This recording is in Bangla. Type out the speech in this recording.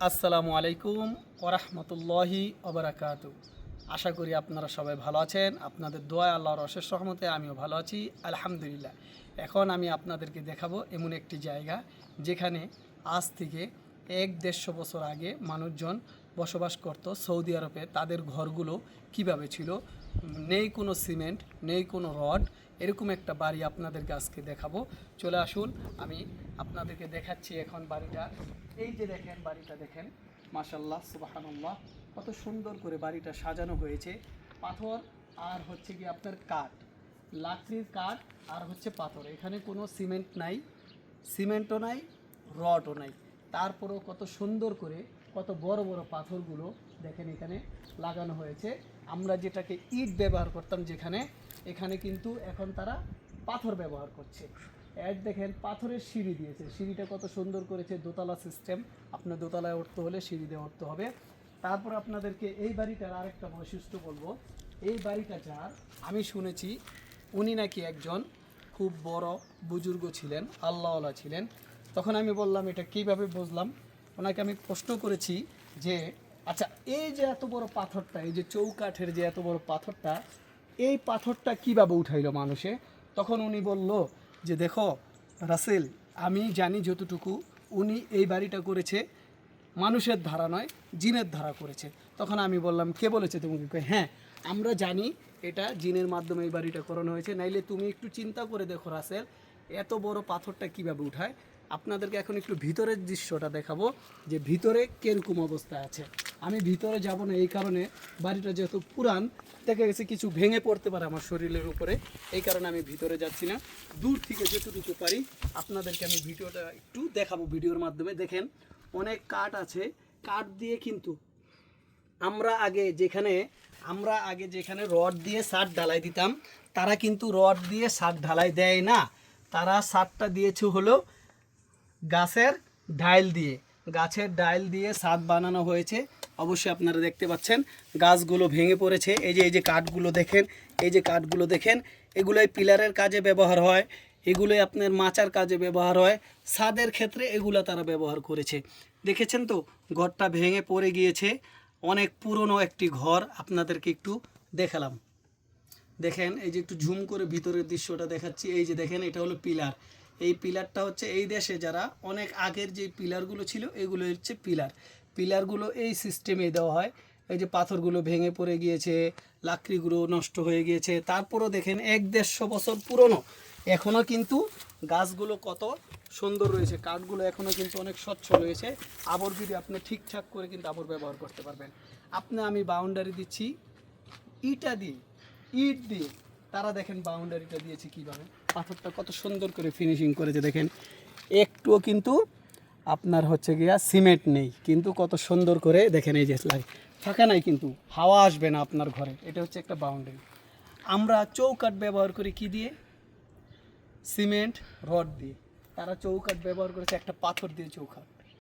আসসালামু আলাইকুম ওরহমতুল্লাহি ওবরাকাতু। আশা করি আপনারা সবাই ভালো আছেন। আপনাদের দোয়া আল্লাহর অশেষ রহমতে আমিও ভালো আছি আলহামদুলিল্লাহ। এখন আমি আপনাদেরকে দেখাবো এমন একটি জায়গা যেখানে আজ থেকে 1-150 বছর আগে মানুষজন বসবাস করত। সৌদি আরবে তাদের ঘরগুলো কিভাবে ছিল, নেই কোনো সিমেন্ট, নেই কোনো রড, এরকম একটা বাড়ি আপনাদেরকে আজকে দেখাবো। চলে আসুন, আমি আপনাদেরকে দেখাচ্ছি এখন বাড়িটা। এই যে দেখেন বাড়িটা, দেখেন মাশাল্লাহ সুবহানাল্লাহ, কত সুন্দর করে বাড়িটা সাজানো হয়েছে। পাথর আর হচ্ছে কি আপনার কাঠ, লাকড়ির কাঠ আর হচ্ছে পাথর। এখানে কোনো সিমেন্ট নাই, সিমেন্টও নাই, রডও নাই। তারপরেও কত সুন্দর করে কত বড় বড় পাথরগুলো দেখেন এখানে লাগানো হয়েছে। আমরা যেটাকে ইট ব্যবহার করতাম যেখানে, এখানে কিন্তু এখন তারা পাথর ব্যবহার করছে। দেখেন পাথরের সিঁড়ি দিয়েছে, সিঁড়িটা কত সুন্দর করেছে, দোতলা সিস্টেম। আপনার দোতলায় উঠতে হলে সিঁড়ি দিয়ে উঠতে হবে। তারপর আপনাদেরকে এই বাড়িটার আরেকটা বৈশিষ্ট্য বলবো। এই বাড়িটা যার, আমি শুনেছি উনি নাকি একজন খুব বড় বুজুর্গ ছিলেন, আল্লাহওয়ালা ছিলেন। তখন আমি বললাম এটা কীভাবে বুঝলাম। ওনাকে আমি প্রশ্ন করেছি যে আচ্ছা, এই যে এত বড় পাথরটা, এই যে চৌকাঠের যে এত বড় পাথরটা, এই পাথরটা কীভাবে উঠাইলো মানুষে? তখন উনি বলল যে দেখো রাসেল, আমি জানি যতটুকু, উনি এই বাড়িটা করেছে মানুষের ধারা নয়, জিনের ধারা করেছে। তখন আমি বললাম কে বলেছে তোমাকে? হ্যাঁ, আমরা জানি এটা জিনের মাধ্যমে এই বাড়িটা করানো হয়েছে। নাইলে তুমি একটু চিন্তা করে দেখো রাসেল, এত বড় পাথরটা কিভাবে উঠায়। আপনাদেরকে এখন একটু ভিতরের দৃশ্যটা দেখাবো যে ভিতরে কীরকম অবস্থা আছে। আমি ভিতরে যাব না এই কারণে, বাড়িটা যেহেতু পুরান, দেখা গেছে কিছু ভেঙে পড়তে পারে আমার শরীরের উপরে, এই কারণে আমি ভিতরে যাচ্ছি না। দূর থেকে যতটুকু পারি আপনাদেরকে আমি ভিডিওটা একটু দেখাবো, ভিডিওর মাধ্যমে। দেখেন অনেক কাঠ আছে, কাঠ দিয়ে কিন্তু আমরা আগে যেখানে রড দিয়ে ছাদ ঢালাই দিতাম, তারা কিন্তু রড দিয়ে ছাদ ঢালাই দেয় না। তারা ছাদটা দিয়েছে হলো গাছের ডাইল দিয়ে ছাদ বানানো হয়েছে। অবশ্যই আপনারা দেখতে পাচ্ছেন গাছগুলো ভেঙে পড়েছে। এই যে কাঠগুলো দেখেন, এগুলোই পিলারের কাজে ব্যবহার হয়, এগুলোই আপনার মাচার কাজে ব্যবহার হয়, ছাদের ক্ষেত্রে এগুলো তারা ব্যবহার করেছে। দেখেছেন তো ঘরটা ভেঙে পড়ে গিয়েছে, অনেক পুরনো একটি ঘর। আপনাদেরকে একটু দেখালাম, দেখেন এই যে একটু ঝুম করে ভিতরের দৃশ্যটা দেখাচ্ছি। এই যে দেখেন এটা হলো পিলার। এই পিলারটা হচ্ছে এই দেশে যারা অনেক আগের যে পিলারগুলো ছিল, এগুলো হচ্ছে পিলারগুলো এই সিস্টেমে দেওয়া হয়। এই যে পাথরগুলো ভেঙে পড়ে গিয়েছে, লাকড়িগুলো নষ্ট হয়ে গিয়েছে, তারপরও দেখেন 1-150 বছর পুরনো, এখনও কিন্তু গাছগুলো কত সুন্দর রয়েছে, কাঠগুলো এখনও কিন্তু অনেক স্বচ্ছ রয়েছে। আবর যদি আপনি ঠিকঠাক করে কিন্তু আবর ব্যবহার করতে পারবেন। আমি বাউন্ডারি দিচ্ছি ইট দিয়ে, তারা দেখেন বাউন্ডারিটা দিয়েছে কীভাবে, পাথরটা কত সুন্দর করে ফিনিশিং করেছে। দেখেন একটুও কিন্তু আপনার হচ্ছে গিয়া সিমেন্ট নেই, কিন্তু কত সুন্দর করে দেখেন, এই যে ফাঁকা নাই, কিন্তু হাওয়া আসবে না আপনার ঘরে। এটা হচ্ছে একটা বাউন্ডারি। আমরা চৌকাঠ ব্যবহার করি কি দিয়ে? সিমেন্ট রড দিয়ে। তারা চৌকাঠ ব্যবহার করেছে একটা পাথর দিয়ে চৌকাঠ।